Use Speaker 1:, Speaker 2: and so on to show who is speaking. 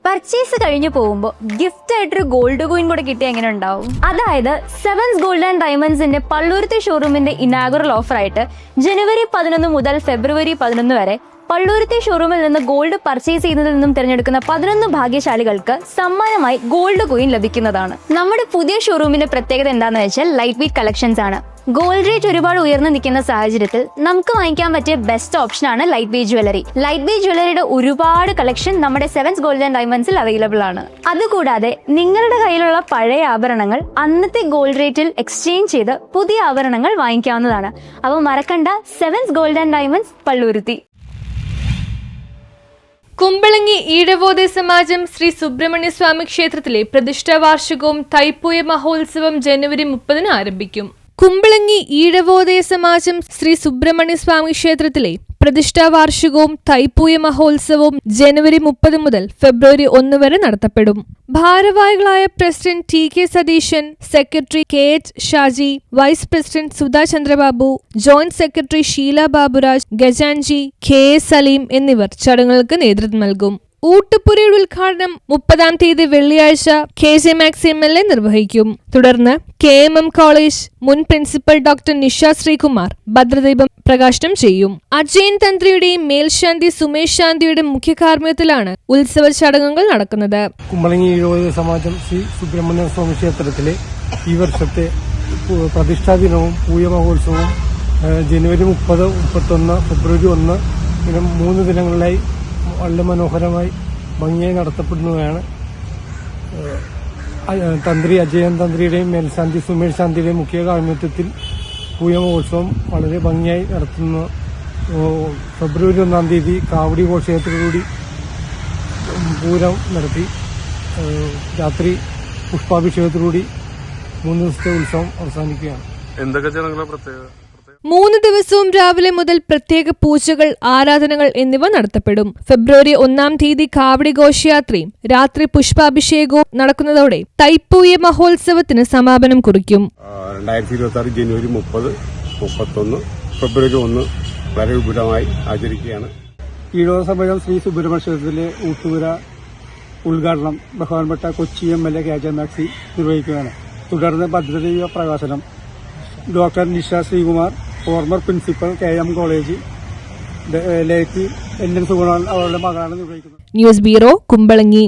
Speaker 1: Purchase കഴിഞ്ഞു പോകുമ്പോൾ gift ആയിട്ടൊരു ഗോൾഡ് കോയിൻ കൂടെ കിട്ടിയ എങ്ങനെ ഉണ്ടാവും? അതായത് സെവൻസ് ഗോൾഡ് ആൻഡ് ഡയമണ്ട്സിന്റെ പള്ളുരുത്തി ഷോറൂമിന്റെ ഇനാഗുറൽ ഓഫർ ആയിട്ട് ജനുവരി 11 മുതൽ ഫെബ്രുവരി 11 വരെ പള്ളുരുത്തി ഷോറൂമിൽ നിന്ന് ഗോൾഡ് പർച്ചേസ് ചെയ്യുന്നതിൽ നിന്നും തിരഞ്ഞെടുക്കുന്ന 11 ഭാഗ്യശാലികൾക്ക് സമ്മാനമായി ഗോൾഡ് കോയിൻ ലഭിക്കുന്നതാണ്. നമ്മുടെ പുതിയ ഷോറൂമിന്റെ പ്രത്യേകത എന്താണെന്ന് വെച്ചാൽ ലൈറ്റ് വെയ്റ്റ് കളക്ഷൻസ് ആണ്. ഗോൾഡ് റേറ്റ് ഒരുപാട് ഉയർന്നു നിൽക്കുന്ന സാഹചര്യത്തിൽ നമുക്ക് വാങ്ങിക്കാൻ പറ്റിയ ബെസ്റ്റ് ഓപ്ഷനാണ് light weight jewellery. Light weight ജ്വല്ലറിയുടെ ഒരുപാട് കളക്ഷൻ നമ്മുടെ സെവൻസ് ഗോൾഡ് ആൻഡ് ഡയമണ്ട്സിൽ അവൈലബിൾ ആണ്. അതുകൂടാതെ നിങ്ങളുടെ കയ്യിലുള്ള പഴയ ആഭരണങ്ങൾ അന്നത്തെ ഗോൾഡ് റേറ്റിൽ എക്സ്ചേഞ്ച് ചെയ്ത് പുതിയ ആഭരണങ്ങൾ വാങ്ങിക്കാവുന്നതാണ്. അപ്പോൾ മറക്കണ്ട, Sevens gold and diamonds Palluruthy.
Speaker 2: Kumbalangi Ezhavodaya Samajam Sree Subrahmanya Swami ക്ഷേത്രത്തിലെ പ്രതിഷ്ഠാ വാർഷികവും തൈപ്പൂയ മഹോത്സവം ജനുവരി 30 ആരംഭിക്കും. കുമ്പളങ്ങി ഈഴവോദയ സമാജം ശ്രീ സുബ്രഹ്മണ്യ സ്വാമി ക്ഷേത്രത്തിലെ പ്രതിഷ്ഠാ വാർഷികവും തൈപ്പൂയ മഹോത്സവവും ജനുവരി 30 മുതൽ ഫെബ്രുവരി 1 വരെ നടത്തപ്പെടും. ഭാരവാഹികളായ president TK Satheesan, secretary KH Shaji, vice president Sudha Chandrababu, joint secretary Sheela Baburaj, ഗജാൻജി, KA സലീം എന്നിവർ ചടങ്ങുകൾക്ക് നേതൃത്വം നൽകും. ഊട്ടുപുരയുടെ ഉദ്ഘാടനം 30 തീയതി വെള്ളിയാഴ്ച KJ മാക്സ് MLA നിർവഹിക്കും. തുടർന്ന് KMM കോളേജ് മുൻ പ്രിൻസിപ്പൽ ഡോക്ടർ നിഷ ശ്രീകുമാർ ഭദ്രദീപം പ്രകാശനം ചെയ്യും. അജയൻ തന്ത്രിയുടെയും മേൽശാന്തി സുമേഷ് ശാന്തിയുടെ മുഖ്യ കാർമ്മികത്തിലാണ് ഉത്സവ ചടങ്ങുകൾ നടക്കുന്നത്.
Speaker 3: കുമ്പളങ്ങി ഈഴവോദയ സമാജം ശ്രീ സുബ്രഹ്മണ്യ സ്വാമി ക്ഷേത്രത്തിലെ ഈ വർഷത്തെ പ്രതിഷ്ഠാ ദിനവും പൂയ മഹോത്സവവും ജനുവരി 30, 31, ഫെബ്രുവരി 1 ഇങ്ങനെ 3 ദിനങ്ങളിലായി വളരെ മനോഹരമായി ഭംഗിയായി നടത്തപ്പെടുന്നതാണ്. തന്ത്രി അജയൻ തന്ത്രിയുടെയും മേൽശാന്തി സുമേഷ് ശാന്തിയുടെയും മുഖ്യ കാർമ്മികത്വത്തിൽ പൂയ മഹോത്സവം വളരെ ഭംഗിയായി നടത്തുന്നു. ഫെബ്രുവരി 1 തീയതി കാവടി ഘോഷയാത്രയോടുകൂടി പൂരം നടത്തി രാത്രി പുഷ്പാഭിഷേകത്തോടുകൂടി 3 ദിവസത്തെ ഉത്സവം അവസാനിക്കുകയാണ്.
Speaker 4: എന്തൊക്കെ ജനങ്ങളെ പ്രത്യേകത?
Speaker 2: 3 ദിവസവും രാവിലെ മുതൽ പ്രത്യേക പൂജകൾ, ആരാധനകൾ എന്നിവ നടത്തപ്പെടും. ഫെബ്രുവരി 1 തീയതി കാവടി ഘോഷയാത്രയും രാത്രി പുഷ്പാഭിഷേകവും നടക്കുന്നതോടെ തൈപ്പൂയ മഹോത്സവത്തിന് സമാപനം കുറിക്കും.
Speaker 4: 2026 ജനുവരി 30, 31, ഫെബ്രുവരി 1 വളരെ വിപുലമായി ആചരിക്കുകയാണ്.
Speaker 3: ഈഴവ സമാജം ശ്രീ സുബ്രഹ്മണ്യ ക്ഷേത്രത്തിലെ ഊട്ടുപുര ഉദ്ഘാടനം ബഹുമാനപ്പെട്ട കൊച്ചി MLA KJ മാക്സി നിർവഹിക്കുകയാണ്. തുടർന്ന് ഭദ്രദീപ പ്രകാശനം doctor Nisha Sreekumar, former principal KM college ലേക്ക് NN സുഗുണൻ അവരുടെ മകളാണ് നിർവഹിക്കുന്നത്.
Speaker 2: News bureau, Kumbalangi.